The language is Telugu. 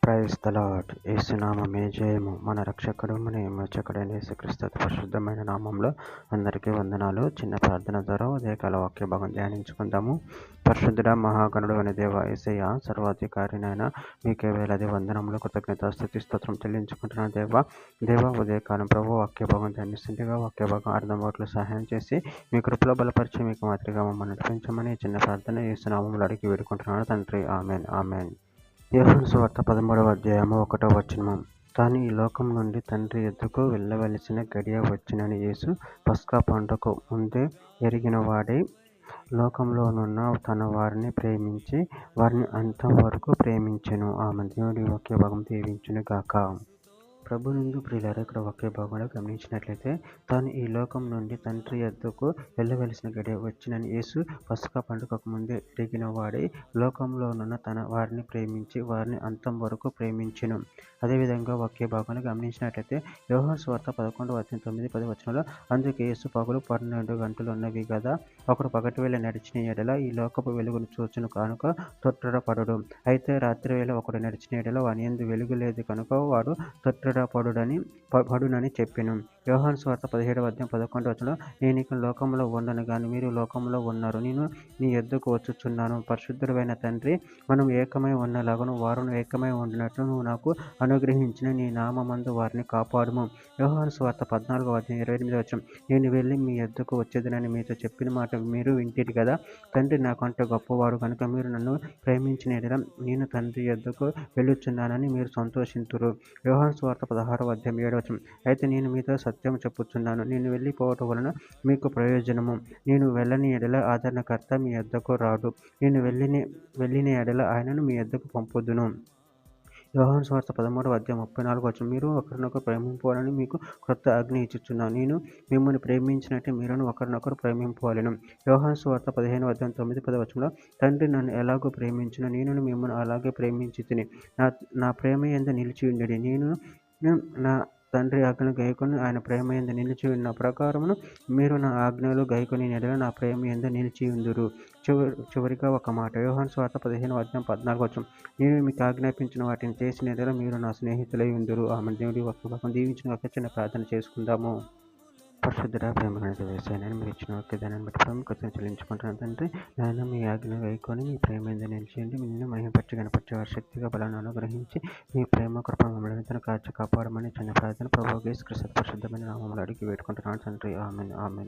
Praise the lord. యేసునామమే జయము. మన రక్షకుడు మన విమోచకుడైన యేసుక్రీస్తు పరిశుద్ధమైన నామంలో అందరికీ వందనాలు. చిన్న ప్రార్థన ద్వారా ఉదయకాల వాక్య భాగం ధ్యానించుకుందాము. పరిశుద్ధుడ మహాగణుడు అనే దేవ యేసయ్య, సర్వాధికారినైనా మీకే వేలాది వందనములు, కృతజ్ఞత, స్తుతి, స్తోత్రం చెల్లించుకుంటున్నాను దేవ ఉదయకాలం ప్రభు వాక్య భాగం ధ్యానిస్తుండగా వాక్య భాగం అర్థం ఓట్లు సహాయం చేసి మీ కృపలో బలపరిచి మీకు మాదిరిగా మమ్మల్ని నడిపించమని చిన్న ప్రార్థన యేసునామములో అడిగి వేడుకుంటున్నాను తండ్రి. Amen amen. యోహాను సువార్త 13వ అధ్యాయము 1వ వచనము. తాను ఈ లోకం నుండి తండ్రి యొద్దకు వెళ్ళవలసిన గడియ వచ్చినని యేసు పస్కా పండుగకు ముందే ఎరిగిన వాడై లోకంలోనున్న తన వారిని ప్రేమించి వారిని అంతం వరకు ప్రేమించెను. ఆమె దేవుడి వాక్య భాగం దీవించును గాక. ప్రభునందు ప్రియులారా, ఇక్కడ వాక్య భాగంలో గమనించినట్లయితే తాను ఈ లోకం నుండి తండ్రి యొద్దకు వెళ్ళవలసిన గడియ వచ్చినని యేసు పస్కా పండుగకు ముందే ఎరిగిన వాడై లోకంలోనున్న తన వారిని ప్రేమించి వారిని అంతం వరకు ప్రేమించెను. అదేవిధంగా వాక్య భాగంలో గమనించినట్లయితే యోహాను సువార్త 11వ అధ్యాయం 9-10 వచనంలో, అందుకే యేసు పగలు 12 గంటలు ఉన్నవి కదా, ఒకడు పగటి వేళ నడిచిన ఎడల ఈ లోకపు వెలుగును చూచును కనుక తొట్రుడపడుడు. అయితే రాత్రి వేళ ఒకడు నడిచిన ఎడల వాని యందు వెలుగు లేదు కనుక వాడు పడునని చెప్పెను. యోహాను సువార్త 17వ అధ్యాయం 11వ వచనంలో, నేను ఇక లోకంలో ఉండను గాని మీరు లోకంలో ఉన్నారు, నేను నీ యొద్దకు వచ్చుచున్నాను. పరిశుద్ధుడైన తండ్రి, మనం ఏకమై ఉన్నలాగును వారును ఏకమై ఉండినట్లు నువ్వు నాకు అనుగ్రహించిన నీ నామమందు వారిని కాపాడుము. యోహాను సువార్త 14వ అధ్యాయం 28వ వచనం, నేను వెళ్ళి మీ యొద్దకు వచ్చేదనని మీతో చెప్పిన మాట మీరు వింటిరి కదా, తండ్రి నాకంటే గొప్పవాడు కనుక మీరు నన్ను ప్రేమించిన ఎడల నేను తండ్రి యొద్దకు వెళ్ళుచున్నానని మీరు సంతోషింతురు. యోహాను సువార్త 16వ అధ్యాయం 7వ వచనం, అయితే నేను మీతో సత్యం చెప్పుచున్నాను, నేను వెళ్ళిపోవటం వలన మీకు ప్రయోజనము. నేను వెళ్ళని ఎడల ఆదరణకర్త మీ యొద్దకు రాడు, నేను వెళ్ళిన ఎడల ఆయనను మీ యొద్దకు పంపుదును. యోహాను సువార్త 13వ అధ్యాయం 34వ వచనం, మీరు ఒకరినొకరు ప్రేమింపవాలని మీకు క్రొత్త ఆజ్ఞ ఇచ్చుచున్నాను, నేను మిమ్మల్ని ప్రేమించినట్టే మీరును ఒకరినొకరు ప్రేమింపవలెను. యోహాను సువార్త 15వ అధ్యాయం 9-10 వచనంలో, తండ్రి నన్ను ఎలాగో ప్రేమించునో నేను మిమ్మల్ని అలాగే ప్రేమించితిని, నా ప్రేమ యందు నిలిచి ఉండుడి. నేను నా తండ్రి ఆజ్ఞలు గైకొని ఆయన ప్రేమ యందు నిలిచి ఉన్న ప్రకారమును మీరు నా ఆజ్ఞలు గైకొని ఎడల నా ప్రేమ యందు నిలిచి ఉందురు. చివరిగా ఒక మాట, యోహాను సువార్త 15వ అధ్యాయం 14వ వచనం, నేను మీకు ఆజ్ఞాపించిన వాటిని చేసిన ఎడల మీరు నా స్నేహితులై ఉందురు. ఆమె దేవుడి వాక్య దీవించిన ఒక చిన్న ప్రార్థన చేసుకుందాము. పరిశుద్ధుడ ప్రేమగల యేసయ్య, మీరు ఇచ్చిన వాక్య దానాన్ని బట్టి కృతజ్ఞతలు చెల్లించుకుంటున్నాను తండ్రి. నాయన మీ ఆజ్ఞ గైకొని మీ ప్రేమ మీద నిలిచేయండి. నిన్ను మహిమపరిచి గణపరిచే వారి శక్తిగా బలాన్ని అనుగ్రహించి మీ ప్రేమ కృప మమ్మల్ని కాచి కాపాడమని చిన్న ప్రార్థన ప్రభు యేసుక్రీస్తు పరిశుద్ధమైన నామములో అడిగి వేడుకుంటున్నాను తండ్రి. Amen amen.